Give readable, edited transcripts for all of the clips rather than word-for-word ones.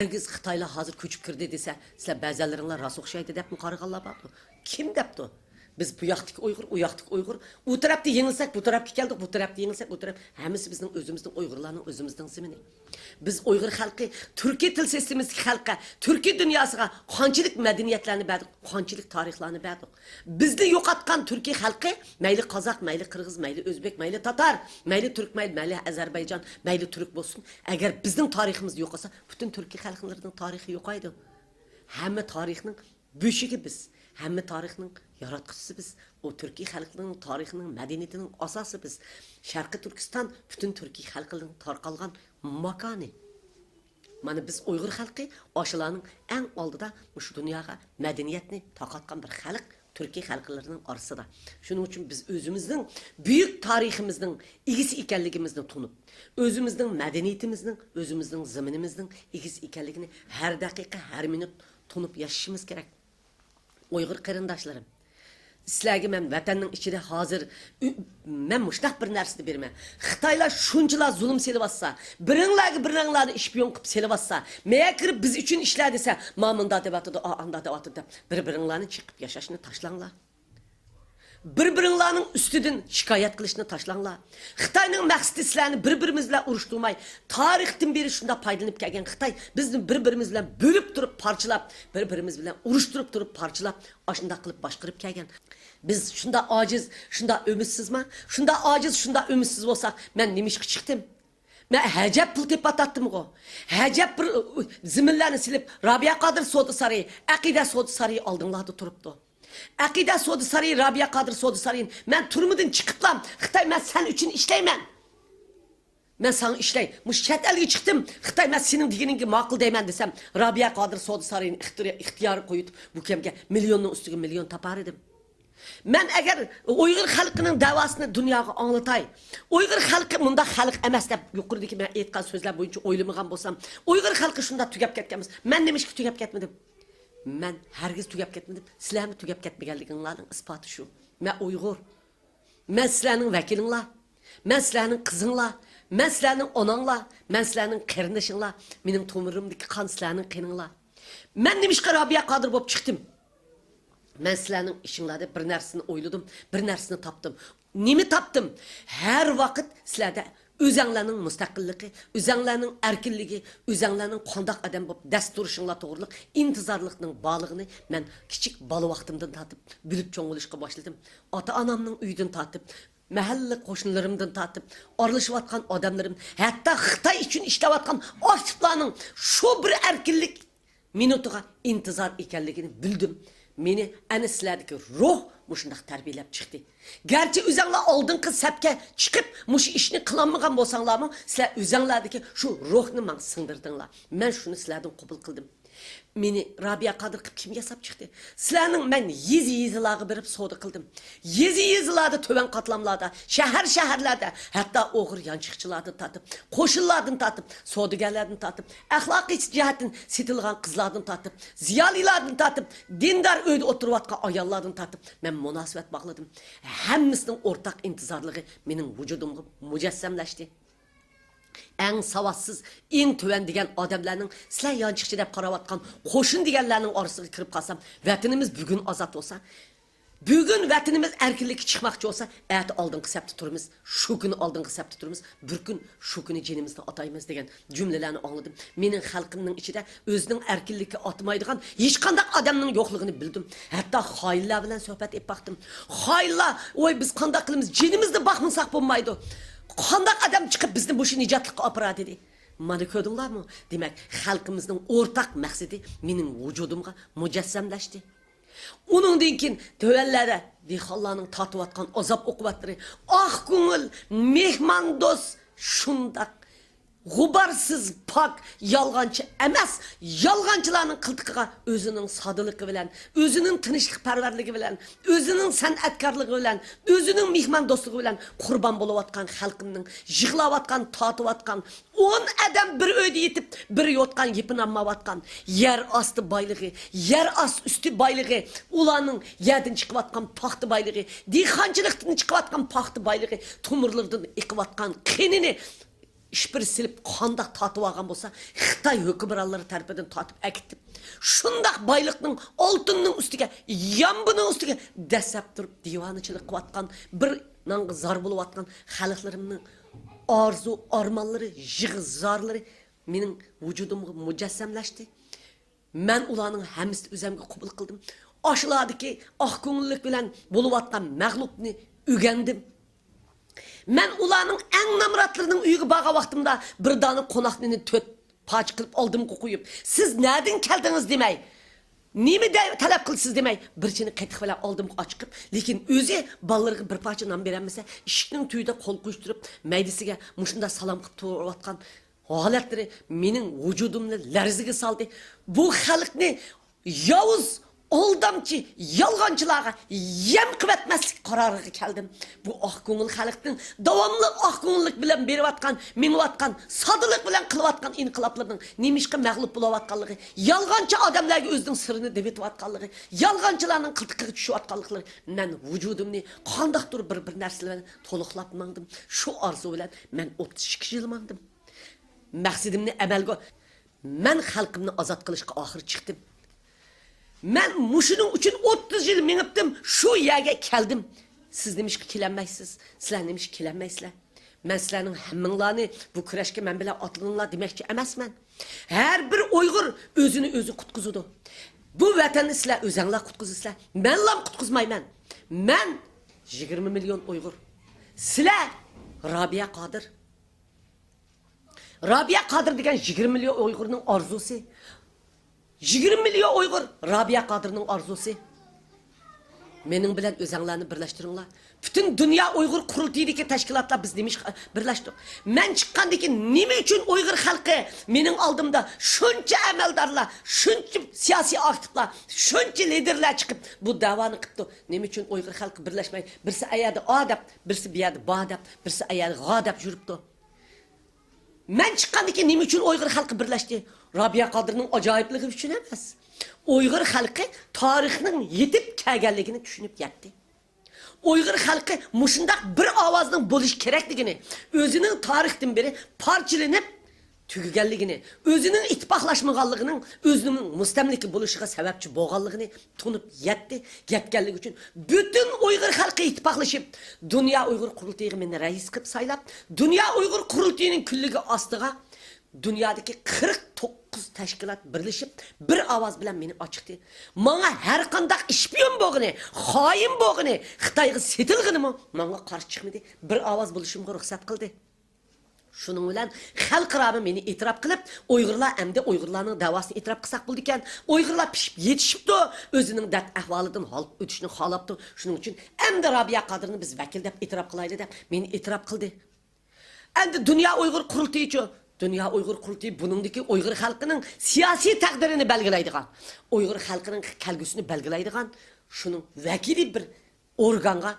Herkes Xitayla hazır köçüp kirdi dese, sizler bəzələrinlər rast oxşaydı deyip mi qarıqallar baxdı? Kim depdi? Biz bu yaxdaki Uygur, o yaxdaki Uygur. Bu tarafta yengilsek, bu tarafta geldik, bu tarafta yengilsek, bu taraf. Hemisi bizden özümüzden Uygurlarının özümüzden zimini. Biz Uygur halkı, Türkiye til sistemimizdeki halka, Türkiye dünyasına qançılık medeniyetlerini verdik, qançılık tarihlerini verdik. Bizde yok atkan Türkiye halkı, meyli Kazak, meyli Kırgız, meyli Özbek, meyli Tatar, meyli Türkmen, meyli Azerbaycan, meyli Türk olsun. Eğer bizim tarihimiz yok olsa, bütün Türkiye halklarının tarihi yokaydı. Hem tarihinin büyüşü biz. Hem tarihinin yaratıcısı biz. O Türkiye halkının tarihinin, medeniyetinin asası biz. Şarkı Türkistan bütün Türkiye halkının tarqalgan makanı. Mana biz Uygur halkı aşılarının en aldıda şu dünyaya medeniyetini takatkan bir halk. Türkiye halklarının arasında. Şunun için biz özümüzün büyük tarihimizin ilgisi ikenligimizden tunup, özümüzün medeniyetimizin, özümüzün zamanımızın ilgisi ikenligini her dakika, her minut tunup yaşamamız gerek. Uygur qarindaşlarım. Sizlerge men vatanның içinde hazır men muştaq bir narsani bermen. Xitaylar şunchalar zulm selib atsa, biringlarni işpiyon qilib selib atsa, meya kirib biz uchun ishlar desa, mamında deb atadi, anda deb atadi. Bir-biringlarni chiqib yashashni tashlanglar. Bir-biringlarning ustidan shikoyat qilishni tashlanglar. Xitoyning maqsadi sizlarni bir-birimiz bilan urushtirmay, tarixdan beri shunda foydalanib kelgan Xitoy bizni bir-birimiz bilan bo'lib turib parchalab, bir-birimiz bilan urushtirib turib parchalab, ashunda qilib boshqarib kelgan. Biz şunda aciz, şunda ümitsizmi? Şunda aciz, şunda ümitsiz olsak, ben nimişki çıktım. Ben hecep pul tep atattım o. Hecep bir ziminlerini silip, Rabia Kadir Sodu Sarayı, Akide Sodu Sarayı aldınlardı turuptu. Akide Sodu Sarayı, Rabia Kadir Sodu Sarayı'nın, ben turumudun çıkıplam. Xitay, ben sen için işleymen. Ben sana işley. Muş çet elge çıktım. Xitay, ben senin digeninki makul deymen desem, Rabia Kadir Sodu Sarayı'nın ihtiyarı koyup, bu kemge milyonun üstüge milyon tapar edim. Ben eğer Uygur halkının davasını dünyaya anlatay, Uygur halkı bunda halk emas deb yuqoridagi ben aytgan so'zlar boyunca o'ylamagan bo'lsam, Uygur halkı şunda tugab ketganmiz. Men demişki tugab ketmedim. Men hergiz tugab ketmedim. Sizlarni tugab ketmaganliginglarning isboti shu. Men Uygur. Men sizlarning vakilinglar. Men sizlarning qizinglar. Men sizlarning onanglar. Men sizlarning qarindishinglar. Mening tomirimdagi qon sizlarning qininglar. Men demişki Rabia Kadir bo'lib chiqdim. Ben sizlerinin işinlerde bir nersini oyladım, bir nersini taptım. Nemi taptım? Her vakit sizlerde özənglərinin müstakilliği, özənglərinin erkinliği, özənglərinin qandaq adam bu dasturuşunla doğruluq, intizarlıqның bağlığını ben küçük balı vaxtımdan tatıp, bilip çoğuluşqa başladım. Ata-anamның üyüdün tatıp, mahalle qoşunlarımdan tatıp, aralışıvatkan adamlarım, hatta Xitay için işlevatkan aşıqlarının şu bir erkinlik minutuğa intizar ekenligini bildim. Meni ana sizlardagi ruh mushundaq tarbiyalab chiqdi. Garchi o'zinglar oldingi sapga chiqib, mush ishni qilolmagan bo'lsanglarmi, sizlar o'zinglardagi shu ruhni men singdirdinglar. Men shuni sizlardan qabul qildim. Meni Rabia Kadir qilib kim yasab chiqdi? Sizlarning men yezi-yezilarga berib savdo qildim. Yezi-yezilarda töven qatlamlarda, shahar-shaharlarda, hatto o'g'ir yanchiqchilardan tatib, qo'shinlardan tatib, savdogarlardan tatib, axloqiy jihatdan setilgan qizlardan tatib, ziyolilardan tatib, dindar uyda o'tirayotgan ayollardan tatib, men munosabat bog'ladim. Hammasining o'rtaq intizorligi mening vujudimga mujassamlashdi. En savatsız, en töven degen adamlarının sizler yançıkçı dep qaravatkan qoşun degenlerinin arasına kirip kalsam, vatanimiz bugün azat olsa, bugün vatanimiz erkinlik çıkmakçı olsa, eğer aldığın septi turumuz, şu günü aldığın septi turumuz, bir gün şu günü cenimizde atayımız degen cümlelerini anladım. Menin halkımның içinde özünün erkinliği atmaydıgan hiç kandak adamның yokluğunu bildim. Hatta hayırlar bilen sohbet et baktım. Hayırlar, oy biz kandak kılımız cenimizde bakmasak bulmaydı. Qandak adam çıkıp bizni bu işi nicatlıqqa apara dedi. Mana ko'rdinglar mı? Demek halkımızın ortak maqsadi mening vujudimga mujassamlashdi. Onundan keyin tövellere dehqonlarning tatıyatkan azap uqubatlari, ah ko'ngil, mehmon do'st shundak Gubarsız, pak, yalgancı emas, yalgancılarının kıltıqıga özünün sadılığı bilen, özünün tinchlikparvarligi bilen, özünün san'atkorligi bilen, özünün mehmon dostluğu bilen kurban boluvatkan halkının, yig'lavatkan, tatıvatkan, 10 adam bir uyda yetip, bir yotkan, yepin ammavatkan, yer astı baylığı, yer üstü baylığı, ulanın yerden çıkıvatkan paxtı baylığı, dehqonchilikdan çıkıvatkan paxtı baylığı, tumurlardan eqivatkan qenini, işbir silip qandaq tatib algan bolsa, Xitoy hukmronlari tarafidan tatib akitib, shundaq boyliqning oltinning ustiga, yambining ustiga dasab turib divonichilik qilayotgan bir nanga zar bo'layotgan xalqlarimning arzu, armonlari, yig'izorlari mening vujudimga mujassamlashdi. Men ularning hammasini o'zimga qabul qildim. Oshlardagi oq ko'ngillik bilan bo'layotgan mag'lubni o'rgandim. Men ularning eng namratlarının uyiga borgan vaqtimda bir dona qo'noqni to'rt poch qilib oldimga qo'yib, siz nereden keldiniz demay, nima talab qilsiz demay, birchini qatiq bilan oldimga ochib, lekin o'zi bolalarga bir parcha non bermasa, eshikning tuyida qo'l qo'yishtirib, maydasiga mushunda salom qilib turayotgan holatlari mening vujudimni larziga soldi. Bu xalqni yovuz oldamchi, yalğancılarga yem kıvetmezlik kararına geldim. Bu ah ko'ngil xalqning davomli ah ko'ngillik bilan beriyotgan, miniyotgan, sodalik bilan qilayotgan inqiloblarning nemishqa mag'lub bo'layotganligi, yalğancı odamlarga o'zining sirini debetayotganligi, yalğancılarning qiltiqiga tushayotganliklari men vujudimni qandaqdir bir narsalar bilan to'liqlab mangdim. Shu orzu bilan men 32 yil mangdim. Maqsadimni amalga men xalqimni ozod qilishga oxir chiqdim. Men muşunun için 30 yıl miniptim, şu yerge keldim. Siz demiş ki kilenmeysiz, sizler demiş ki kilenmeysizler. Men sizlerin hemminlarını bu küreşke men bile atlanırlar demekçi emas men. Her bir Uygur özünü özü kutkuzudu. Bu vatanı sizler özenler kutkuzusuzlar. Men lam kutkuzmayman. Men 20 milyon Uygur. Sizler Rabia Kadir. Rabia Kadir degen 20 milyon Uygur'un arzusu. 20 milyon Uygur Rabia Kadir'nin arzusu. Mening bilan o'zinglarni birlashtiringlar. Bütün dünya Uygur qurultayidagi tashkilotlar biz demiş birlashdik. Men chiqqandiki nima uchun Uygur xalqi mening oldimda shuncha amaldorlar, shuncha siyosiy aktivlar, shuncha liderlar chiqib bu davoni qildi. Nima uchun Uygur xalqi birlashmay, birsi ayada A deb, birsi bu yerda B deb, birsi ayada G deb yuribdi. Men chiqqandiki nima uchun Uygur xalqi birlashdi? Rabia Kadir'ning ajoyibligi uchun emas. Uygur xalqi tarixning yetib kelganligini tushunib yetdi. Uygur xalqi mushundaq bir ovozning bo'lish kerakligini, o'zining tarixdan beri parchalanib tugaganligini, o'zining ittifoqlashmaganligining, o'zining mustamlika bo'lishiga sababchi bo'lganligini tunib yetdi. Yetganligi uchun bütün Uygur xalqi ittifoqlashib, Dünya Uygur qurultayiga meni rais qilib saylab, Dünya Uygur qurultayining kunligi ostiga dünyadaki 49 teşkilat birleşip bir avaz bilen beni açıktı. Bana her kandak işpiyon boğunu, hain boğunu, Xitayga setilgini mi? Bana karşı çıkmadı. Bir avaz buluşumga ruhsat kıldı. Şunun bilen xalqaro meni itiraf qilib, Uyg'urlar endi Uyg'urlarning davosini itiraf qilsak bo'ldi ekan. Uyg'urlar pishib yetishibdi, o'zining dard ahvolidan hol o'tishni xohlabdi. Shuning uchun endi Rabia Kadirni biz vakil deb itiraf qilaylik deb meni itiraf qildi. Endi Dünya Uygur qurultayichi Dünya Uygur qurultayi buningdagi Uygur xalqining siyosiy taqdirini belgilaydigan, Uygur xalqining kelgusini belgilaydigan shuning vakili bir organga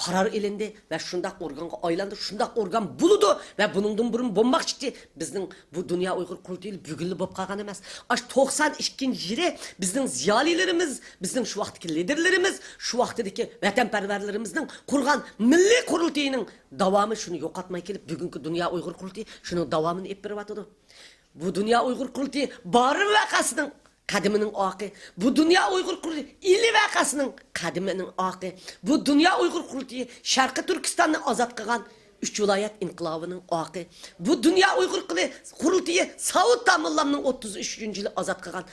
karar elinde ve şundak organga aylandı, şundak organ buludu ve bunundan burun bomba çıktı. Bizden bu Dünya Uygur qurultayi bugünlü bop kalgan emas. Aş 92. yılı bizden ziyalilerimiz, bizden şu vaxtki liderlerimiz, şu vaxtdaki vatanperverlerimizden kurgan milli qurultayının davamı şunu yo'qotmay kelib, bugünkü Dünya Uygur qurultayi şunun davamını ep berip atıdı. Bu Dünya Uygur qurultayi bari vakasının kadiminin akı, bu Dünya Uygur qurultayi ili vakasının kadiminin akı, bu Dünya Uygur qurultayi Şarkı Türkistan'ı azat kılgan 3 vilayet inkılabının akı, bu Dünya Uygur qurultayi Saud Damullam'ın 33. yılı azat kılgan